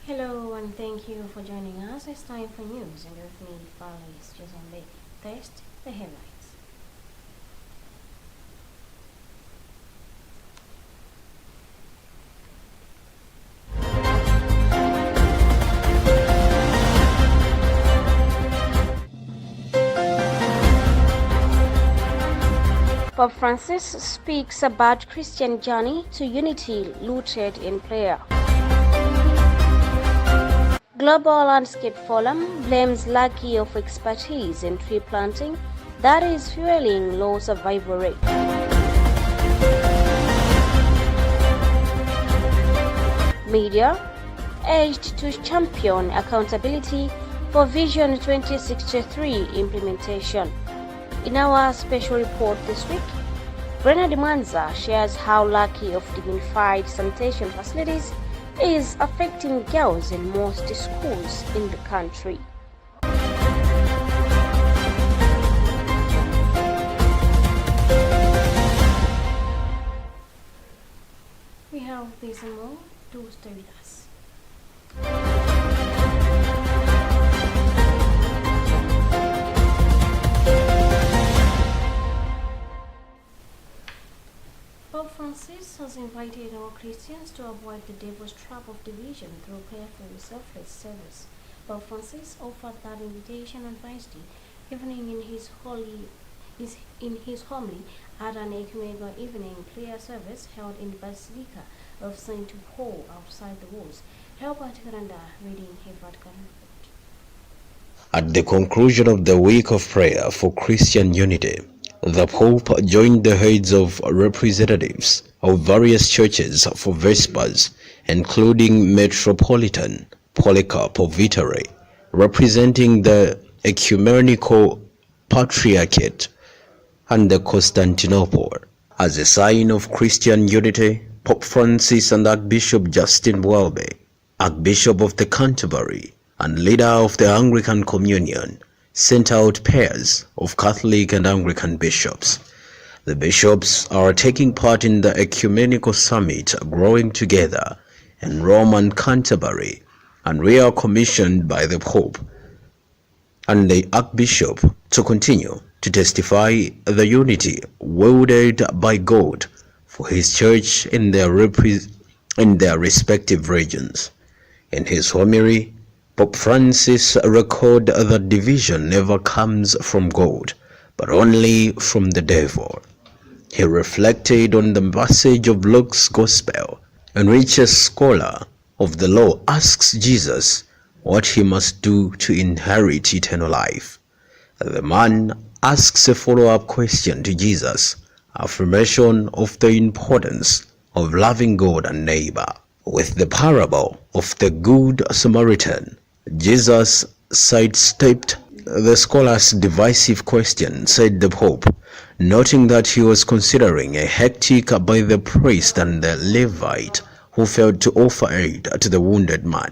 Hello and thank you for joining us. It's time for news and with me, Fali's Jazombe. First, the headlines. Pope Francis speaks about Christian journey to unity rooted in prayer. Global Landscape Forum blames lack of expertise in tree planting that is fueling low survival rate. Media urged to champion accountability for Vision 2063 implementation. In our special report this week, Bernard Mwanza shares how lack of dignified sanitation facilities is affecting girls in most schools in the country. We have this and more. Do stay with us. Pope Francis has invited all Christians to avoid the devil's trap of division through prayerful, selfless service. Pope Francis offered that invitation on Thursday evening in his homily at an ecumenical evening prayer service held in the Basilica of St. Paul outside the walls. Helbert Granda reading a Vatican report. At the conclusion of the week of prayer for Christian unity, the Pope joined the heads of representatives of various churches for Vespers, including Metropolitan Polycarp of Italy, representing the Ecumenical Patriarchate and the Constantinople. As a sign of Christian unity, Pope Francis and Archbishop Justin Welby, Archbishop of the Canterbury and leader of the Anglican Communion, sent out pairs of Catholic and Anglican bishops. The bishops are taking part in the Ecumenical Summit Growing Together in Rome and Canterbury, and we are commissioned by the Pope and the Archbishop to continue to testify the unity wielded by God for His Church in their respective regions. In his homily, Pope Francis recorded that division never comes from God, but only from the devil. He reflected on the passage of Luke's Gospel, in which a scholar of the law asks Jesus what he must do to inherit eternal life. The man asks a follow-up question to Jesus, affirmation of the importance of loving God and neighbor. With the parable of the Good Samaritan, Jesus sidestepped the scholar's divisive question, said the Pope, noting that he was considering a hectic by the priest and the Levite who failed to offer aid to the wounded man.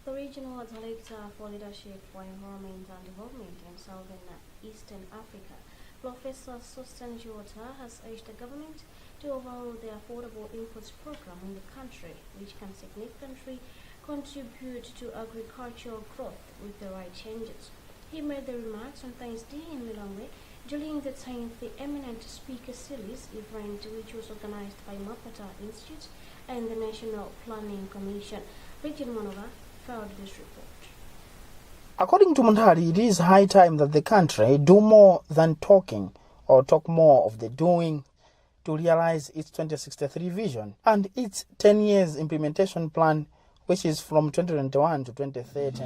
The Regional Director for Leadership for Environment and Development in Southern Eastern Africa, Professor Susan Jota, has urged the government to overhaul the affordable inputs program in the country, which can significantly contribute to agricultural growth with the right changes. He made the remarks on Thursday in Lilongwe during the 10th Eminent Speaker Series event, which was organized by Mapata Institute and the National Planning Commission. Richard Monova filed this report. According to Mundari, it is high time that the country do more than talking, or talk more of the doing, to realize its 2063 vision and its 10 years implementation plan, which is from 2021 to 2030.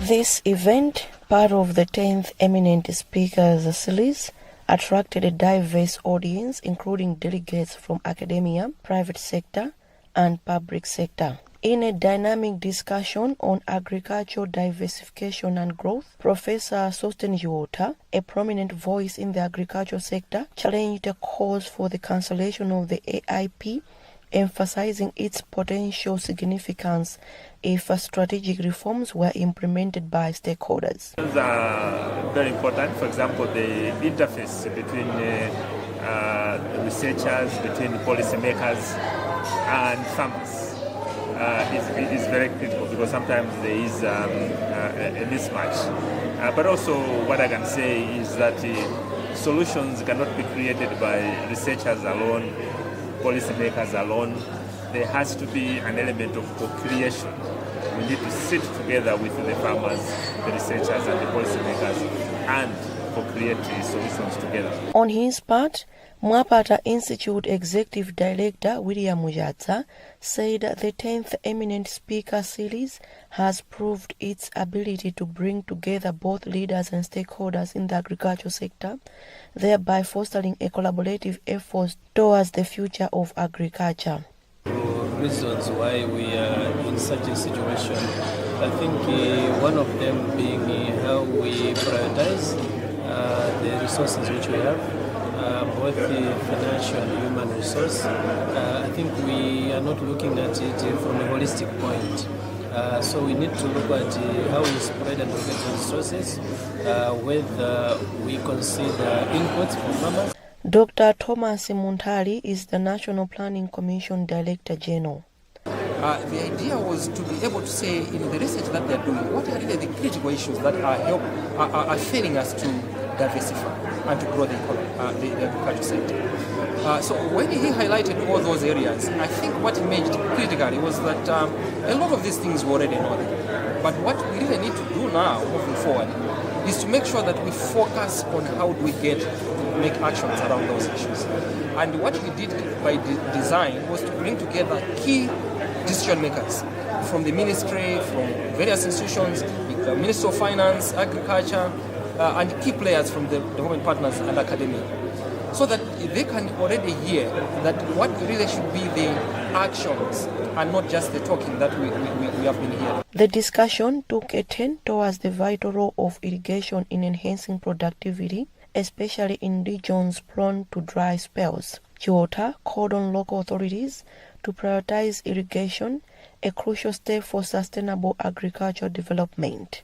This event Part of the 10th Eminent Speakers series attracted a diverse audience, including delegates from academia, private sector, and public sector. In a dynamic discussion on agricultural diversification and growth, Professor Luntha, a prominent voice in the agricultural sector, challenged a calls for the cancellation of the AIP, emphasizing its potential significance if strategic reforms were implemented by stakeholders. These are very important. For example, the interface between researchers, between policymakers and farmers is very critical, because sometimes there is a mismatch. But also what I can say is that solutions cannot be created by researchers alone, policymakers alone. There has to be an element of co-creation. We need to sit together with the farmers, the researchers and the policymakers and co-create solutions together. On his part, Mwapata Institute Executive Director William Mujatsa said the 10th Eminent Speaker series has proved its ability to bring together both leaders and stakeholders in the agricultural sector, thereby fostering a collaborative effort towards the future of agriculture. Reasons why we are in such a situation. I think one of them being how we prioritize the resources which we have, both the financial and human resource. I think we are not looking at it from a holistic point. So we need to look at how we spread and allocate the resources, whether we consider inputs from farmers. Dr. Thomas Muntali is the National Planning Commission Director General. The idea was to be able to say, in the research that they are doing, what are really the critical issues that are failing us to diversify and to grow the economy, the agriculture sector. So when he highlighted all those areas, I think what he made critically was that a lot of these things were already known. But what we really need to do now, moving forward, is to make sure that we focus on how do we get to make actions around those issues. And what we did by design was to bring together key decision makers from the ministry, from various institutions, the Ministry of Finance, Agriculture, and key players from the development partners and academia, so that they can already hear that what really should be the actions and not just the talking that we have been hearing. The discussion took a turn towards the vital role of irrigation in enhancing productivity, especially in regions prone to dry spells. Chiota called on local authorities to prioritize irrigation, a crucial step for sustainable agricultural development.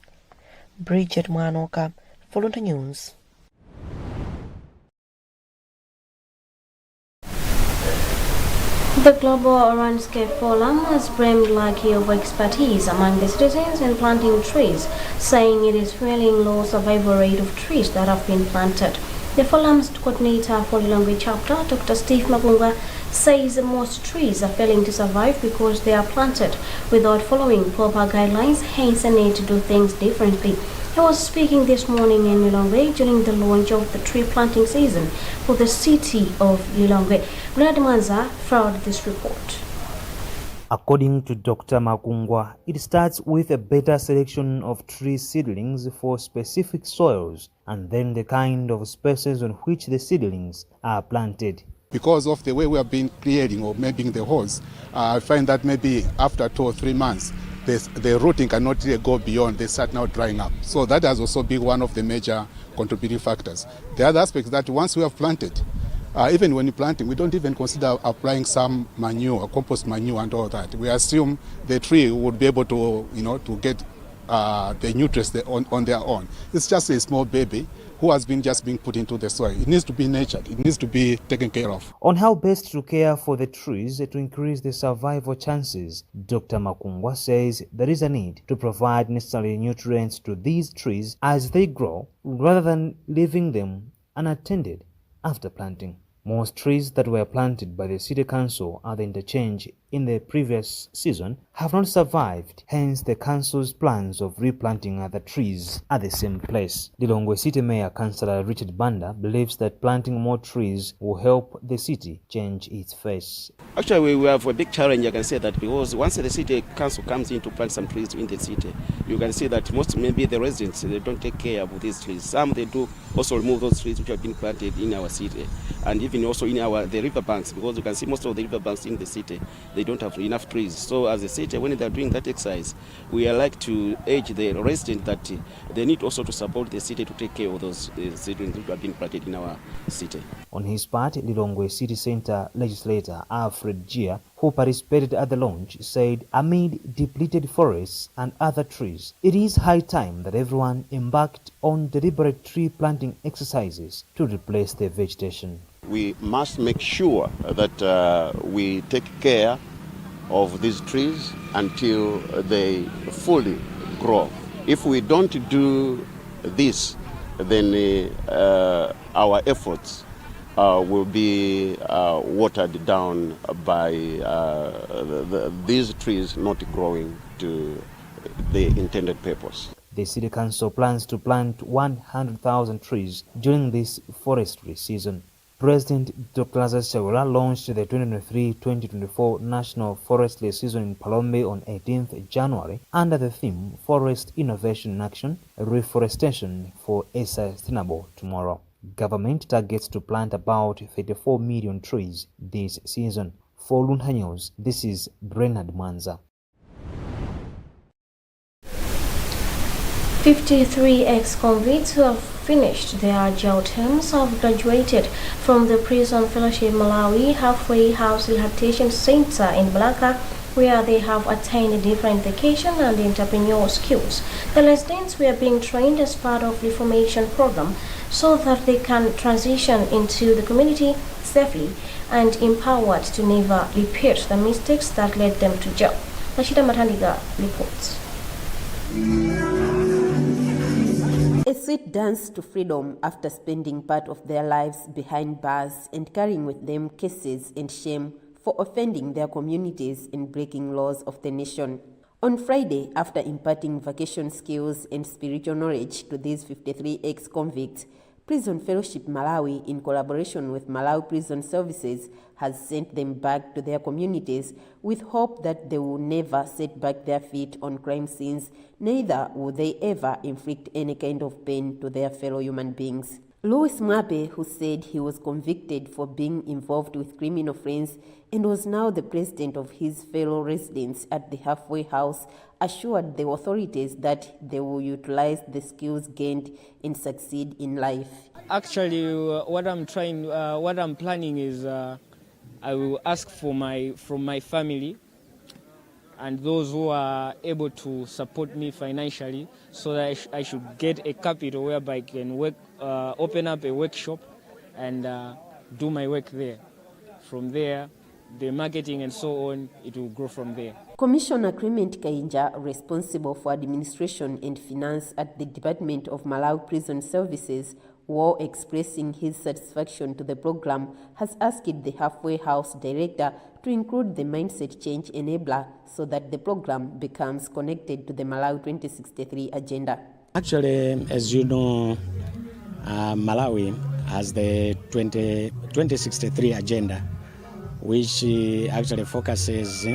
Bridget Mwanoka, for Luntha News. The Global Landscape Forum has blamed lack of expertise among the citizens in planting trees, saying it is fueling low survival rate of trees that have been planted. The forum's coordinator for Lilongwe chapter, Dr. Steve Magungwa, says most trees are failing to survive because they are planted without following proper guidelines, hence a need to do things differently. He was speaking this morning in Lilongwe during the launch of the tree planting season for the city of Lilongwe. Brad Manza filed this report. According to Dr. Magungwa, it starts with a better selection of tree seedlings for specific soils and then the kind of spaces on which the seedlings are planted. Because of the way we have been clearing or mapping the holes, I find that maybe after 2 or 3 months, the rooting cannot really go beyond, they start now drying up. So that has also been one of the major contributing factors. The other aspect is that once we have planted, even when you're planting, we don't even consider applying some manure, compost manure and all that. We assume the tree would be able to, to get the nutrients on their own. It's just a small baby who has been just being put into the soil. It needs to be nurtured. It needs to be taken care of. On how best to care for the trees to increase the survival chances, Dr. Magungwa says there is a need to provide necessary nutrients to these trees as they grow, rather than leaving them unattended after planting. Most trees that were planted by the City Council are the interchange in the previous season have not survived, hence the council's plans of replanting other trees at the same place. Lilongwe City Mayor Councillor Richard Banda believes that planting more trees will help the city change its face. Actually, we have a big challenge, I can say that, because once the city council comes in to plant some trees in the city, you can see that most, maybe the residents, they don't take care of these trees. Some they do also remove those trees which have been planted in our city, and even also in the river banks, because you can see most of the river banks in the city, they don't have enough trees. So as a city, when they're doing that exercise, we are like to urge the residents that they need also to support the city to take care of those seedlings which have been planted in our city. On his part, Lilongwe City Centre legislator Alfred Gia, who participated at the launch, said amid depleted forests and other trees, it is high time that everyone embarked on deliberate tree planting exercises to replace the vegetation. We must make sure that we take care of these trees until they fully grow. If we don't do this, then our efforts will be watered down by these trees not growing to the intended purpose. The City Council plans to plant 100,000 trees during this forestry season. President Dr. Lazarus Chakwera launched the 2023-2024 National Forestry Season in Palombe on 18th January under the theme Forest Innovation in Action, Reforestation for a Sustainable Tomorrow. Government targets to plant about 34 million trees this season. For Luntha News, this is Bernard Mwanza. 53 ex-convicts who have finished their jail terms have graduated from the Prison Fellowship Malawi Halfway House Rehabilitation Center in Balaka, where they have attained different vocation and entrepreneurial skills. The residents were being trained as part of the reformation program so that they can transition into the community safely and empowered to never repeat the mistakes that led them to jail. Rashida Matandiga reports. A sweet dance to freedom after spending part of their lives behind bars and carrying with them cases and shame for offending their communities and breaking laws of the nation. On Friday, after imparting vacation skills and spiritual knowledge to these 53 ex-convicts, Prison Fellowship Malawi, in collaboration with Malawi Prison Services, has sent them back to their communities with hope that they will never set back their feet on crime scenes, neither will they ever inflict any kind of pain to their fellow human beings. Louis Mwabe, who said he was convicted for being involved with criminal friends and was now the president of his fellow residents at the halfway house, assured the authorities that they will utilize the skills gained and succeed in life. Actually, what I'm planning is I will ask from my family and those who are able to support me financially, so that I should get a capital whereby I can work, open up a workshop and do my work there. From there, the marketing and so on, it will grow from there. Commissioner Clement Kainja, responsible for administration and finance at the Department of Malawi Prison Services, while expressing his satisfaction to the program, has asked the halfway house director to include the mindset change enabler so that the program becomes connected to the Malawi 2063 agenda. Actually, as you know, Malawi has the 2063 agenda, which actually focuses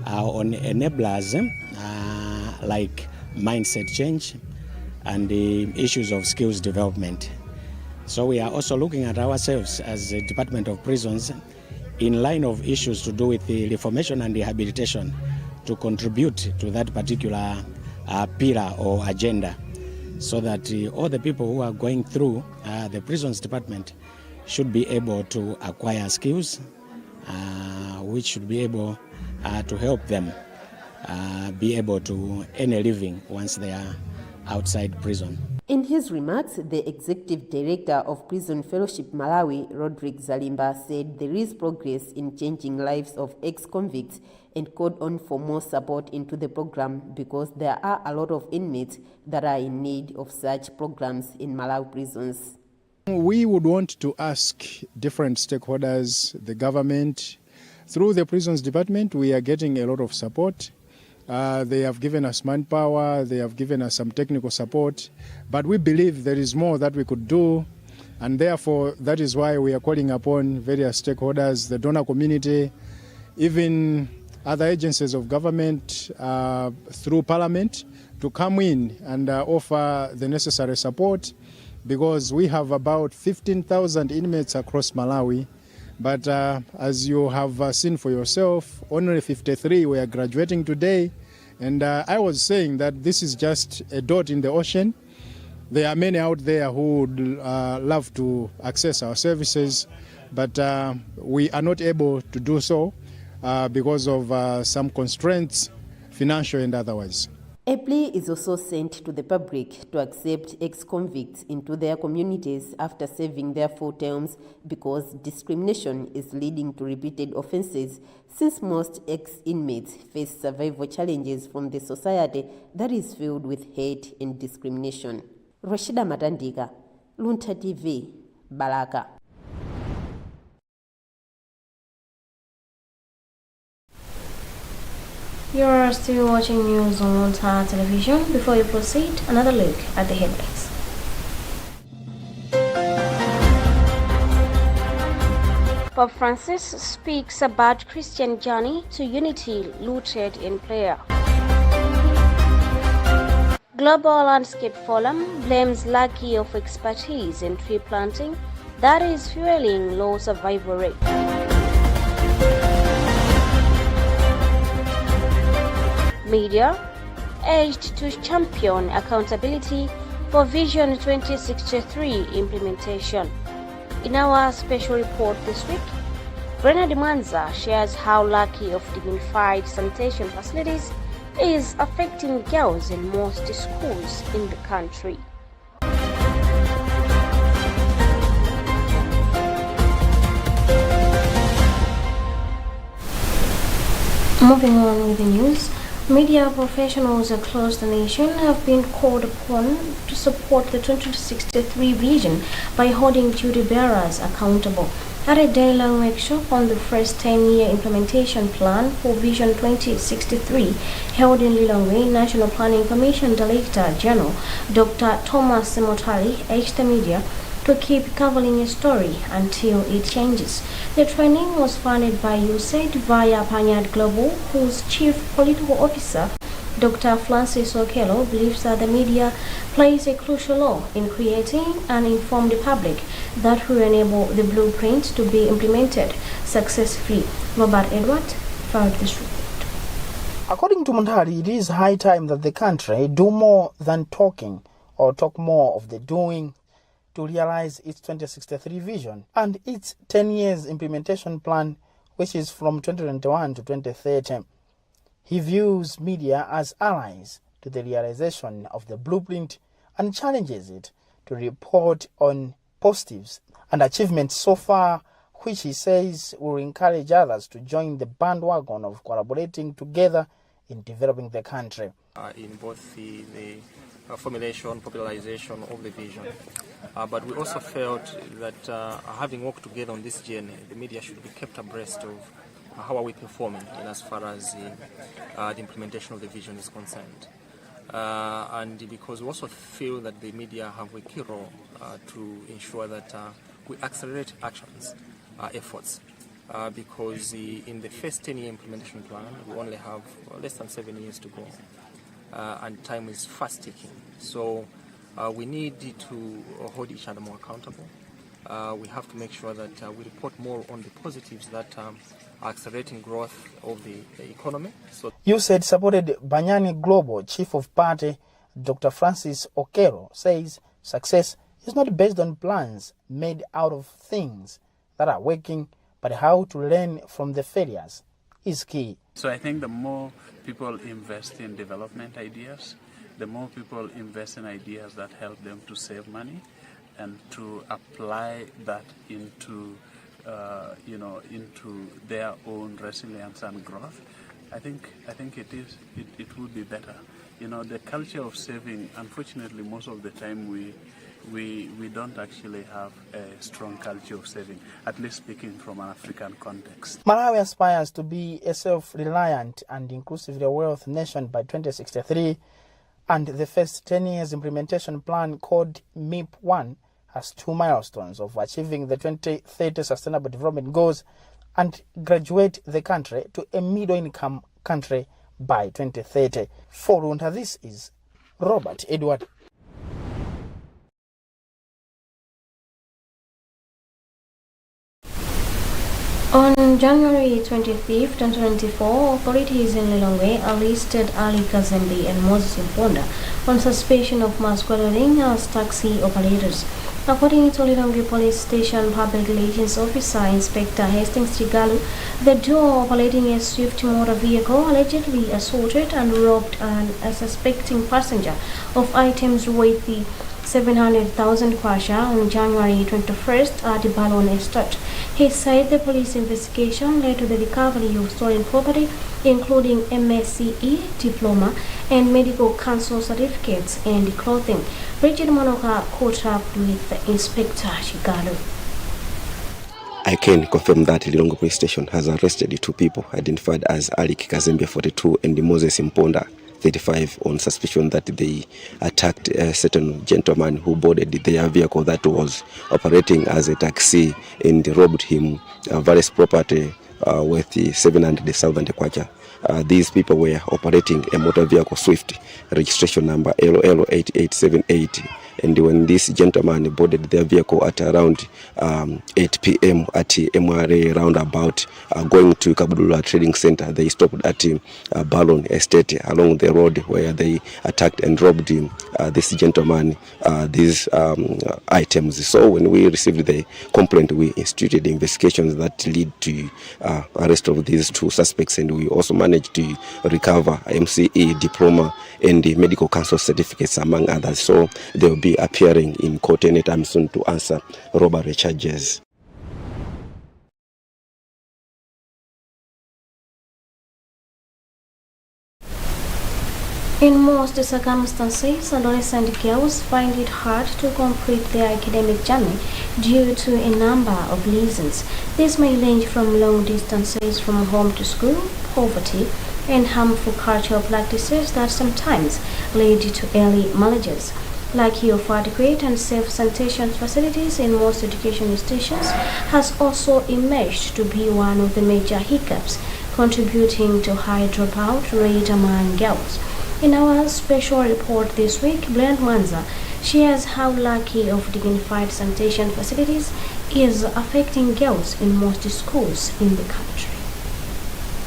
on enablers like mindset change and the issues of skills development. So we are also looking at ourselves as a Department of Prisons in line of issues to do with the reformation and rehabilitation to contribute to that particular pillar or agenda, so that all the people who are going through the prisons department should be able to acquire skills which should be able to help them be able to earn a living once they are outside prison. In his remarks, the Executive Director of Prison Fellowship Malawi, Rodrigue Zalimba, said there is progress in changing lives of ex-convicts and called on for more support into the program because there are a lot of inmates that are in need of such programs in Malawi prisons. We would want to ask different stakeholders, the government, Through the prisons department, we are getting a lot of support. They have given us manpower, they have given us some technical support, but we believe there is more that we could do, and therefore that is why we are calling upon various stakeholders, the donor community, even other agencies of government through Parliament to come in and offer the necessary support, because we have about 15,000 inmates across Malawi. But as you have seen for yourself, only 53 were graduating today. And I was saying that this is just a dot in the ocean. There are many out there who would love to access our services, but we are not able to do so because of some constraints, financial and otherwise. A plea is also sent to the public to accept ex-convicts into their communities after serving their full terms, because discrimination is leading to repeated offences, since most ex-inmates face survival challenges from the society that is filled with hate and discrimination. Rashida Matandika, Luntha TV, Balaka. You are still watching news on Luntha television. Before you proceed, another look at the headlines. Pope Francis speaks about Christian journey to unity rooted in prayer. Global Landscape Forum blames lack of expertise in tree planting that is fueling low survival rate. Media urged to champion accountability for Vision 2063 implementation. In our special report this week, Bernard Mwanza shares how lack of dignified sanitation facilities is affecting girls in most schools in the country. Moving on with the news. Media professionals across the nation have been called upon to support the 2063 vision by holding duty bearers accountable. At a day-long workshop on the first 10-year implementation plan for Vision 2063 held in Lilongwe, National Planning Commission Director General Dr. Thomas Semotari urged the media to keep covering a story until it changes. The training was funded by USAID via Panyard Global, whose Chief Political Officer, Dr. Francis Okello, believes that the media plays a crucial role in creating an informed public that will enable the blueprint to be implemented successfully. Robert Edward filed this report. According to Mundhari, it is high time that the country do more than talking, or talk more of the doing, to realize its 2063 vision and its 10 years implementation plan, which is from 2021 to 2030. He views media as allies to the realization of the blueprint and challenges it to report on positives and achievements so far, which he says will encourage others to join the bandwagon of collaborating together in developing the country. In both the formulation, popularization of the vision. But we also felt that having worked together on this journey, the media should be kept abreast of how are we performing in as far as the implementation of the vision is concerned. And because we also feel that the media have a key role to ensure that we accelerate actions, efforts. Because in the first 10-year implementation plan, we only have less than 7 years to go. And time is fast ticking. So we need to hold each other more accountable. We have to make sure that we report more on the positives that are accelerating growth of the economy. So You said supported Banyani Global Chief of Party, Dr. Francis Okello, says success is not based on plans made out of things that are working, but how to learn from the failures is key. So I think the more people invest in development ideas, the more people invest in ideas that help them to save money and to apply that into, into their own resilience and growth. I think it would be better. The culture of saving, unfortunately, most of the time we we don't actually have a strong culture of saving, at least speaking from an African context. Malawi aspires to be a self-reliant and inclusively wealth nation by 2063, and the first 10 years implementation plan called MIP1 has 2 milestones of achieving the 2030 Sustainable Development Goals and graduate the country to a middle-income country by 2030. For Luntha, this is Robert Edward. On January 25, 2024, authorities in Lilongwe arrested Ali Kazembe and Moses Mponda on suspicion of masquerading as taxi operators. According to Lilongwe Police Station Public Relations Officer Inspector Hastings Chigalu, the duo operating a Swift motor vehicle allegedly assaulted and robbed a suspecting passenger of items worth 700,000 kwacha on January 21st at the Balon Estate. He said the police investigation led to the recovery of stolen property, including MSCE diploma and medical council certificates and clothing. Richard Monoka caught up with Inspector Chigalu. I can confirm that Lilongwe Police Station has arrested 2 people identified as Ali Kazembe, 42, and Moses Mponda, 35, on suspicion that they attacked a certain gentleman who boarded their vehicle that was operating as a taxi and robbed him various property worth 700,000 kwacha. These people were operating a motor vehicle Swift, registration number LL8878. And when this gentleman boarded their vehicle at around 8 p.m. at MRA roundabout, going to Kabudula Trading Center, they stopped at Balon Estate along the road where they attacked and robbed this gentleman these items. So when we received the complaint, we instituted investigations that lead to arrest of these 2 suspects, and we also managed to recover MCE diploma and the medical council certificates, among others. So they will be appearing in court anytime soon to answer robbery charges. In most circumstances, adolescent girls find it hard to complete their academic journey due to a number of reasons. This may range from long distances from home to school, poverty, and harmful cultural practices that sometimes lead to early marriages. Lack of adequate and safe sanitation facilities in most education institutions has also emerged to be one of the major hiccups contributing to high dropout rate among girls. In our special report this week, Brent Wanza shares how lack of dignified sanitation facilities is affecting girls in most schools in the country.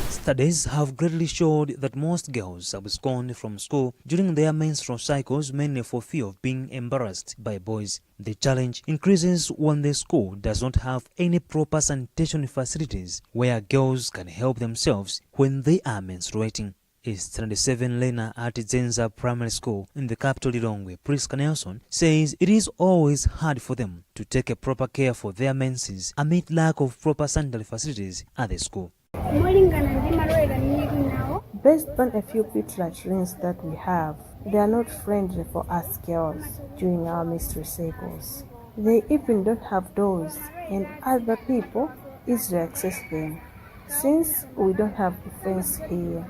Studies have greatly showed that most girls abscond from school during their menstrual cycles, mainly for fear of being embarrassed by boys. The challenge increases when the school does not have any proper sanitation facilities where girls can help themselves when they are menstruating. Is 27 learner at Zenza Primary School in the capital Lilongwe, Priska Nelson, says it is always hard for them to take a proper care for their menses amid lack of proper sanitary facilities at the school. Based on a few pediatricians that we have, they are not friendly for us girls during our menstrual cycles. They even don't have doors, and other people easily access them. Since we don't have defense here,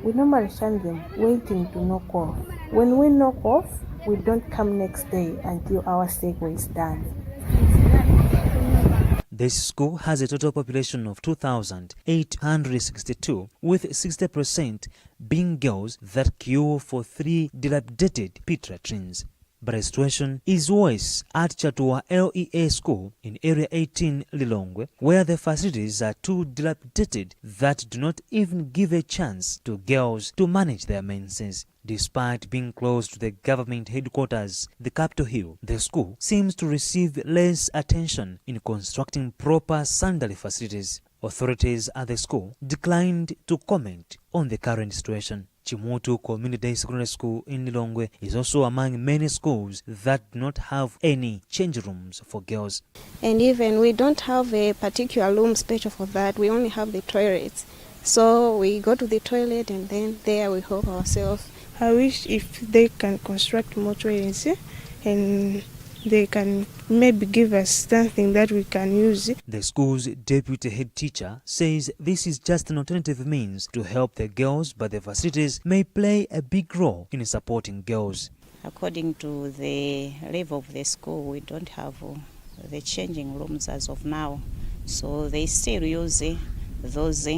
we normally shun them, waiting to knock off. When we knock off, we don't come next day until our cycle is done. This school has a total population of 2,862, with 60% being girls that queue for 3 dilapidated pediatricians. But the situation is worse at Chatua LEA School in Area 18 Lilongwe, where the facilities are too dilapidated that do not even give a chance to girls to manage their menses. Despite being close to the government headquarters, the Capitol Hill, the school seems to receive less attention in constructing proper sanitary facilities. Authorities at the school declined to comment on the current situation. Chimutu Community Secondary School in Lilongwe is also among many schools that do not have any change rooms for girls. And even we don't have a particular room special for that. We only have the toilets. So we go to the toilet and then there we help ourselves. I wish if they can construct more toilets and they can maybe give us something that we can use. The school's deputy head teacher says this is just an alternative means to help the girls, but the facilities may play a big role in supporting girls. According to the level of the school, we don't have the changing rooms as of now, so they still use those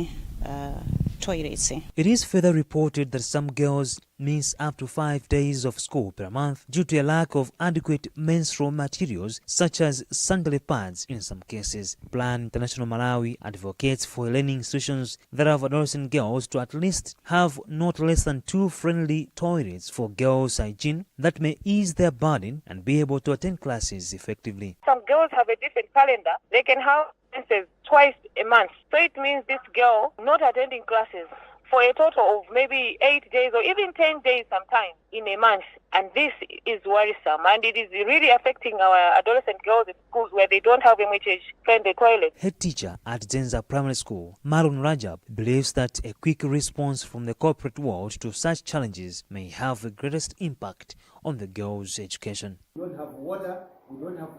toilets. It is further reported that some girls miss up to 5 days of school per month due to a lack of adequate menstrual materials such as sanitary pads in some cases. Plan International Malawi advocates for learning institutions that have adolescent girls to at least have not less than 2 friendly toilets for girls' hygiene that may ease their burden and be able to attend classes effectively. Some girls have a different calendar. They can have classes twice a month. So it means this girl not attending classes for a total of maybe 8 days or even 10 days sometimes in a month. And this is worrisome, and it is really affecting our adolescent girls in schools where they don't have MHH-friendly toilets. Head teacher at Zenza Primary School, Marun Rajab, believes that a quick response from the corporate world to such challenges may have the greatest impact on the girls' education. We don't have water, we don't have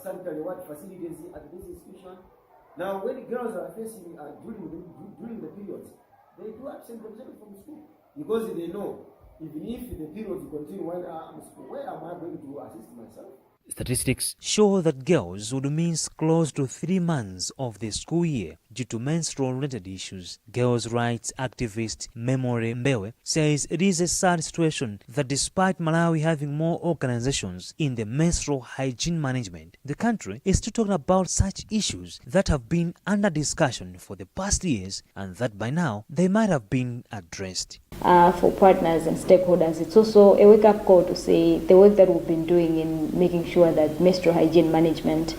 sanitary water facilities at this institution. Now, when the girls are facing during the periods, they do absent themselves from school because they know even if the periods continue while I'm in school, where am I going to assist myself? Statistics show that girls would miss close to 3 months of the school year due to menstrual-related issues. Girls' rights activist Memory Mbewe says it is a sad situation that despite Malawi having more organizations in the menstrual hygiene management, the country is still talking about such issues that have been under discussion for the past years and that by now they might have been addressed. For partners and stakeholders, it's also a wake-up call to say the work that we've been doing in making sure that menstrual hygiene management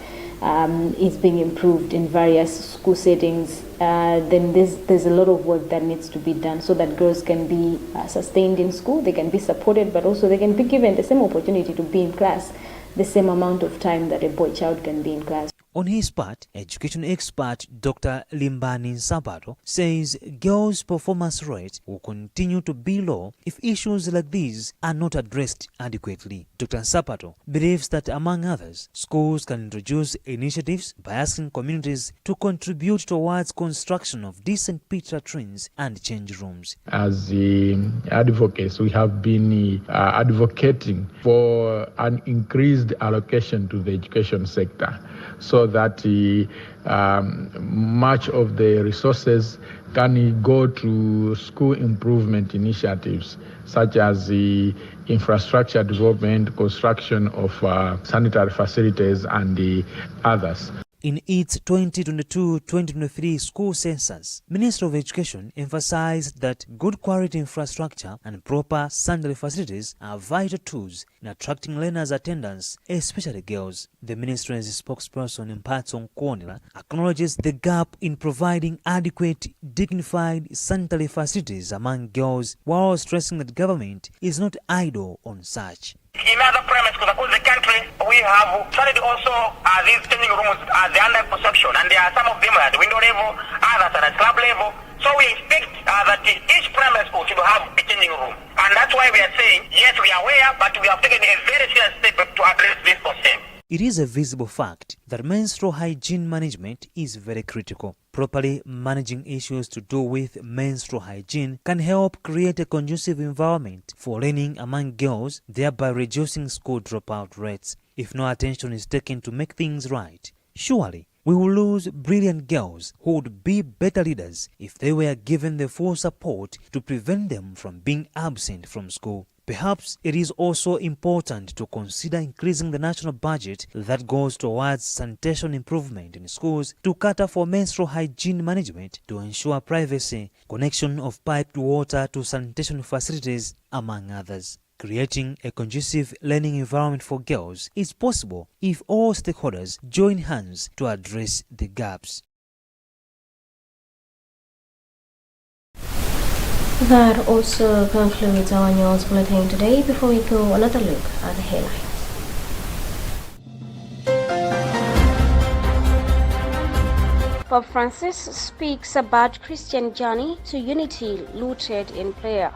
is being improved in various school settings. Then there's a lot of work that needs to be done so that girls can be sustained in school, they can be supported, but also they can be given the same opportunity to be in class, the same amount of time that a boy child can be in class. On his part, education expert Dr. Limbani Nsapato says girls' performance rate will continue to be low if issues like these are not addressed adequately. Dr. Nsapato believes that, among others, schools can introduce initiatives by asking communities to contribute towards construction of decent pit latrines and change rooms. As advocates, we have been advocating for an increased allocation to the education sector, so that much of the resources can go to school improvement initiatives such as the infrastructure development, construction of sanitary facilities and the others. In its 2022-2023 school census, Ministry of Education emphasized that good quality infrastructure and proper sanitary facilities are vital tools in attracting learners' attendance, especially girls. The ministry's spokesperson Mpatso Nkonela acknowledges the gap in providing adequate, dignified sanitary facilities among girls, while stressing that government is not idle on such. In other premises across the country, we have started also these changing rooms they under construction, and there are some of them at the window level, others at club level. So we expect that each premise should have a changing room. And that's why we are saying, yes, we are aware, but we have taken a very serious step to address this concern. It is a visible fact that menstrual hygiene management is very critical. Properly managing issues to do with menstrual hygiene can help create a conducive environment for learning among girls, thereby reducing school dropout rates. If no attention is taken to make things right, surely we will lose brilliant girls who would be better leaders if they were given the full support to prevent them from being absent from school. Perhaps it is also important to consider increasing the national budget that goes towards sanitation improvement in schools to cater for menstrual hygiene management to ensure privacy, connection of piped water to sanitation facilities, among others. Creating a conducive learning environment for girls is possible if all stakeholders join hands to address the gaps. That also concludes our news bulletin today. Before we go, another look at the headlines. Pope Francis speaks about Christian journey to unity rooted in prayer.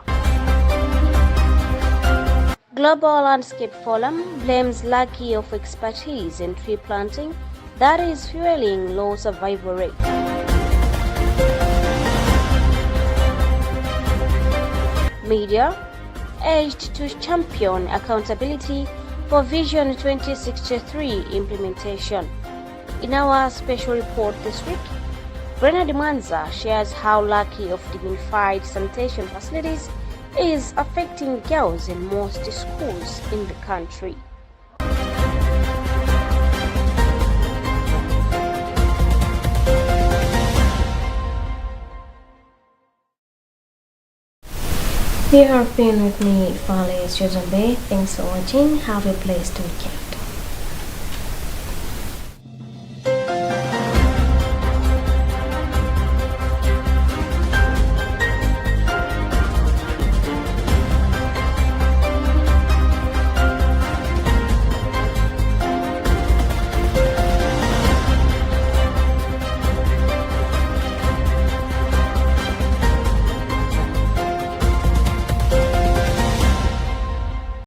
Global Landscape Forum blames lack of expertise in tree planting that is fueling low survival rate. Media urged to champion accountability for Vision 2063 implementation. In our special report this week, Bernard Mwanza shares how lack of dignified sanitation facilities is affecting girls in most schools in the country. You have been with me, Fale Suzanbe. Thanks for watching. Have a blessed weekend.